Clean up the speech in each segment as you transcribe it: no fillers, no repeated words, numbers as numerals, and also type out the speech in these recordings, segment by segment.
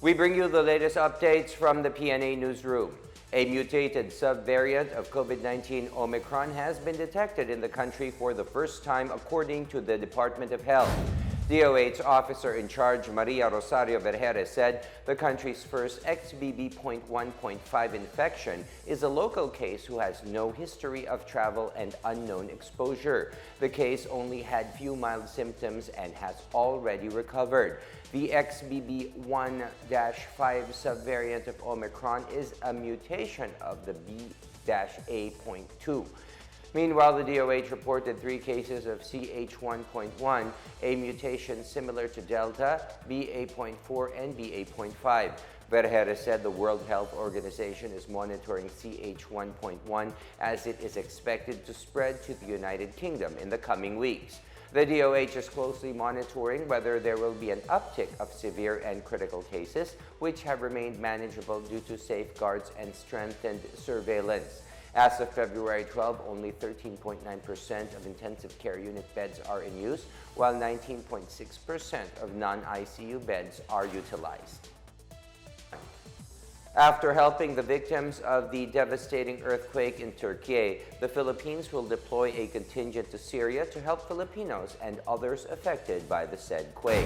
We bring you the latest updates from the Pna Newsroom. A mutated subvariant of COVID-19 Omicron has been detected in the country for the first time, according to the Department of Health. DOH officer in charge Maria Rosario Vergeres said the country's first XBB.1.5 infection is a local case who has no history of travel and unknown exposure. The case only had few mild symptoms and has already recovered. The XBB.1-5 subvariant of Omicron is a mutation of the B-A.2. Meanwhile, the DOH reported 3 cases of CH1.1, a mutation similar to Delta, BA.4, and BA.5. Vergeres said the World Health Organization is monitoring CH1.1 as it is expected to spread to the United Kingdom in the coming weeks. The DOH is closely monitoring whether there will be an uptick of severe and critical cases, which have remained manageable due to safeguards and strengthened surveillance. As of February 12, only 13.9% of intensive care unit beds are in use, while 19.6% of non-ICU beds are utilized. After helping the victims of the devastating earthquake in Turkey, the Philippines will deploy a contingent to Syria to help Filipinos and others affected by the said quake.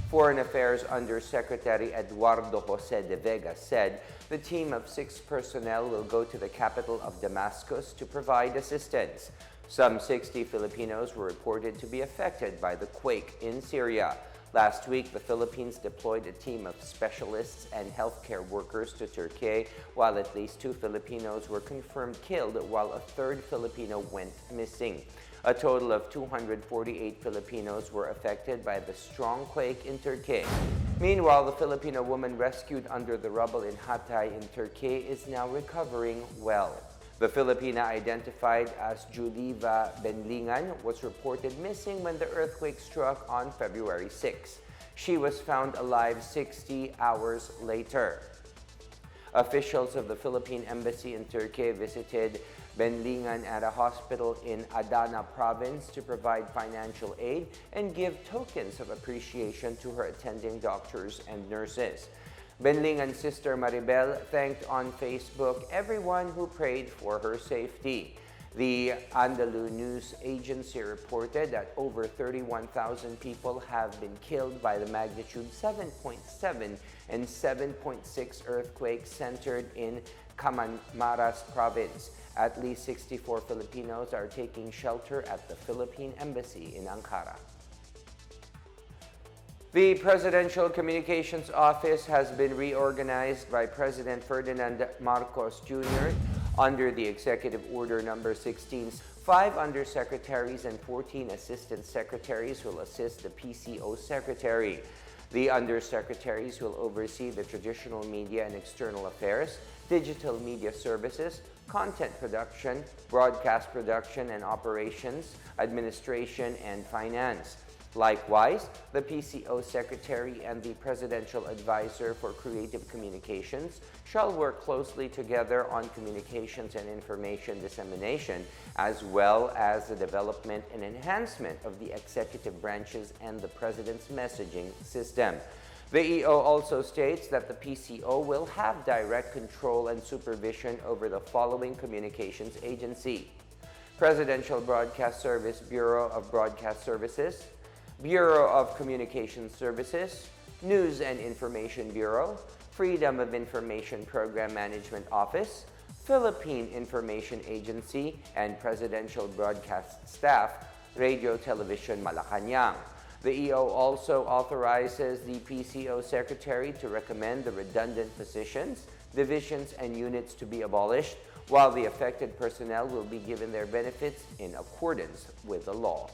Foreign Affairs Undersecretary Eduardo Jose de Vega said the team of 6 personnel will go to the capital of Damascus to provide assistance. Some 60 Filipinos were reported to be affected by the quake in Syria. Last week, the Philippines deployed a team of specialists and healthcare workers to Turkey, while at least 2 Filipinos were confirmed killed, while a 3rd Filipino went missing. A total of 248 Filipinos were affected by the strong quake in Turkey. Meanwhile, the Filipino woman rescued under the rubble in Hatay in Turkey is now recovering well. The Filipina, identified as Juliva Benlingan, was reported missing when the earthquake struck on February 6. She was found alive 60 hours later. Officials of the Philippine Embassy in Turkey visited Benlingan at a hospital in Adana province to provide financial aid and give tokens of appreciation to her attending doctors and nurses. Benlingan's sister Maribel thanked on Facebook everyone who prayed for her safety. The Andalu News Agency reported that over 31,000 people have been killed by the magnitude 7.7 and 7.6 earthquakes centered in Camanmaras province. At least 64 Filipinos are taking shelter at the Philippine Embassy in Ankara. The Presidential Communications Office has been reorganized by President Ferdinand Marcos Jr. under the Executive Order Number 16. 5 undersecretaries and 14 assistant secretaries will assist the PCO secretary. The undersecretaries will oversee the traditional media and external affairs, digital media services, content production, broadcast production and operations, administration, and finance. Likewise, the PCO Secretary and the Presidential Advisor for Creative Communications shall work closely together on communications and information dissemination, as well as the development and enhancement of the executive branches and the President's messaging system. The EO also states that the PCO will have direct control and supervision over the following communications agency: Presidential Broadcast Service Bureau of Broadcast Services, Bureau of Communications Services, News and Information Bureau, Freedom of Information Program Management Office, Philippine Information Agency, and Presidential Broadcast Staff, Radio Television Malacanang. The EO also authorizes the PCO Secretary to recommend the redundant positions, divisions, and units to be abolished, while the affected personnel will be given their benefits in accordance with the law.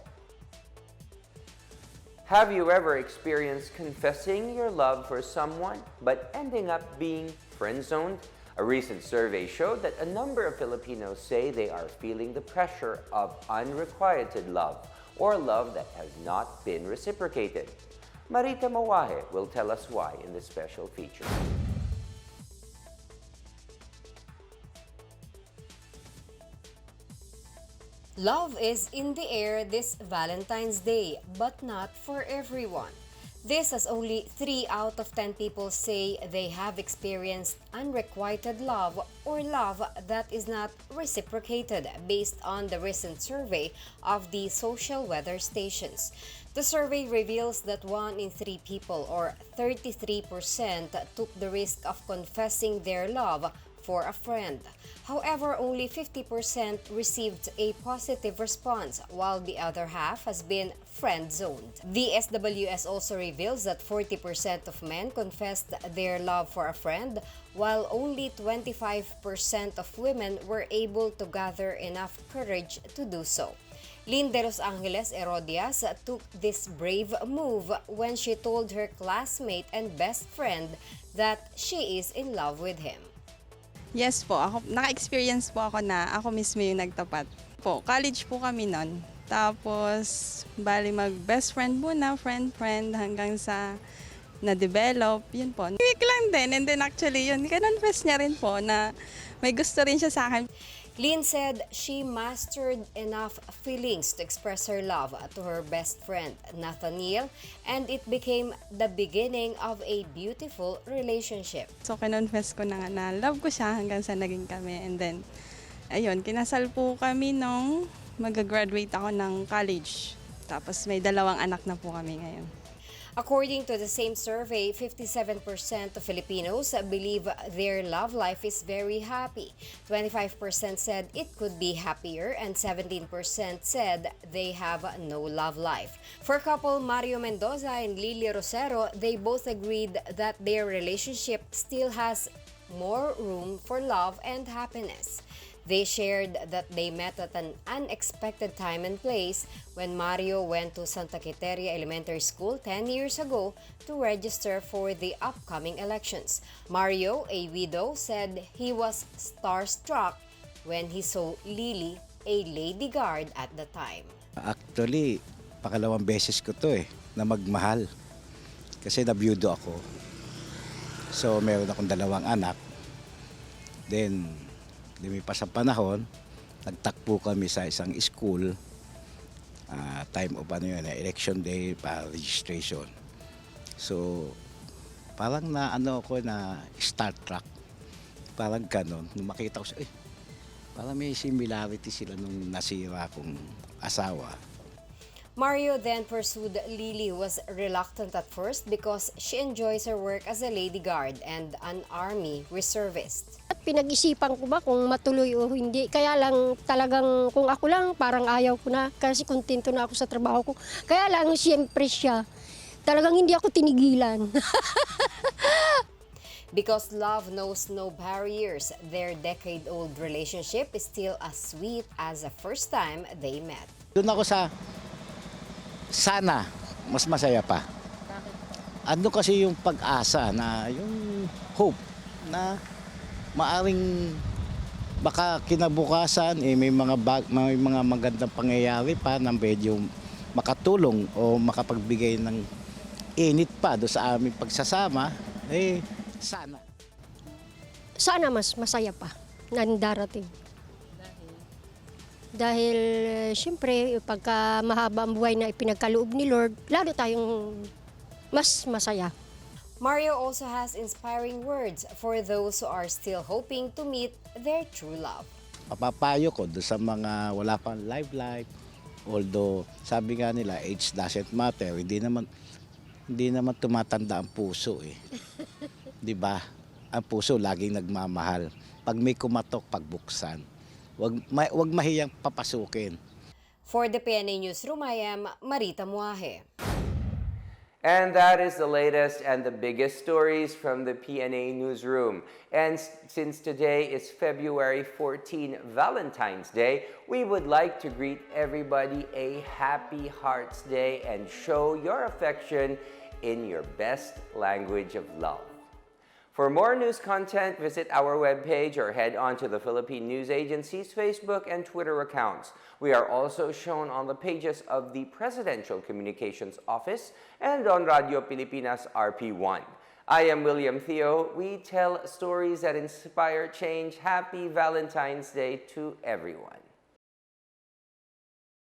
Have you ever experienced confessing your love for someone but ending up being friend-zoned? A recent survey showed that a number of Filipinos say they are feeling the pressure of unrequited love, or love that has not been reciprocated. Marita Mawahe will tell us why in this special feature. Love is in the air this Valentine's Day, but not for everyone. This as only 3 out of 10 people say they have experienced unrequited love or love that is not reciprocated based on the recent survey of the social weather stations. The survey reveals that 1 in 3 people or 33% took the risk of confessing their love for a friend. However, only 50% received a positive response, while the other half has been friend-zoned. The SWS also reveals that 40% of men confessed their love for a friend, while only 25% of women were able to gather enough courage to do so. Lynn de Los Angeles Herodias took this brave move when she told her classmate and best friend that she is in love with him. Yes po, naka-experience po ako na ako mismo yung nagtapat. College po kami nun. Tapos, bali mag-best friend muna, friend-friend, hanggang sa na-develop, yun po. Week lang din, and then actually yun, kinonfess niya rin po na may gusto rin siya sa akin. Lynn said she mastered enough feelings to express her love to her best friend, Nathaniel, and it became the beginning of a beautiful relationship. So, kinonfess ko na nga na love ko siya hanggang sa naging kami. And then, ayun, kinasal po kami nung mag-graduate ako ng college. Tapos may 2 anak na po kami ngayon. According to the same survey, 57% of Filipinos believe their love life is very happy. 25% said it could be happier, and 17% said they have no love life. For couple Mario Mendoza and Lily Rosero, they both agreed that their relationship still has more room for love and happiness. They shared that they met at an unexpected time and place when Mario went to Santa Quiteria Elementary School 10 years ago to register for the upcoming elections. Mario, a widow, said he was starstruck when he saw Lily, a lady guard at the time. Actually, pakalawang beses ko to na magmahal. Kasi nabiyudo ako. So, meron akong 2 anak. Then, lumipas ang panahon, nagtakbo kami sa isang school, time of election day para registration. So, parang ako na Star Trek. Parang ganon. Nung makita ko siya, parang may similarity sila nung nasira kong asawa. Mario then pursued Lily, who was reluctant at first because she enjoys her work as a lady guard and an army reservist. Pinag-isipan ko ba kung matuloy o hindi. Kaya lang talagang kung ako lang parang ayaw ko na kasi kontento na ako sa trabaho ko. Kaya lang siyempre siya. Talagang hindi ako tinigilan. Because love knows no barriers, their decade-old relationship is still as sweet as the first time they met. Doon ako sa sana mas masaya pa. Ano kasi yung pag-asa na yung hope na maaring baka kinabukasan may mga magandang pangyayari pa na medyo makatulong o makapagbigay ng init pa do sa aming pagsasama, sana. Sana mas masaya pa na darating. Dahil siyempre pagka mahaba ang buhay na ipinagkaloob ni Lord, lalo tayong mas masaya. Mario also has inspiring words for those who are still hoping to meet their true love. Papapayo ko do sa mga wala pang life, although sabi nga nila age doesn't matter, hindi naman tumatanda ang puso 'Di ba? Ang puso laging nagmamahal. Pag may kumatok, pagbuksan. Wag mahiyang papasukin. For the Pna Newsroom, I am Marita Muaje. And that is the latest and the biggest stories from the Pna Newsroom. And since today is February 14, Valentine's Day, we would like to greet everybody a Happy Hearts Day and show your affection in your best language of love. For more news content, visit our webpage or head on to the Philippine News Agency's Facebook and Twitter accounts. We are also shown on the pages of the Presidential Communications Office and on Radio Pilipinas RP1. I am William Theo. We tell stories that inspire change. Happy Valentine's Day to everyone.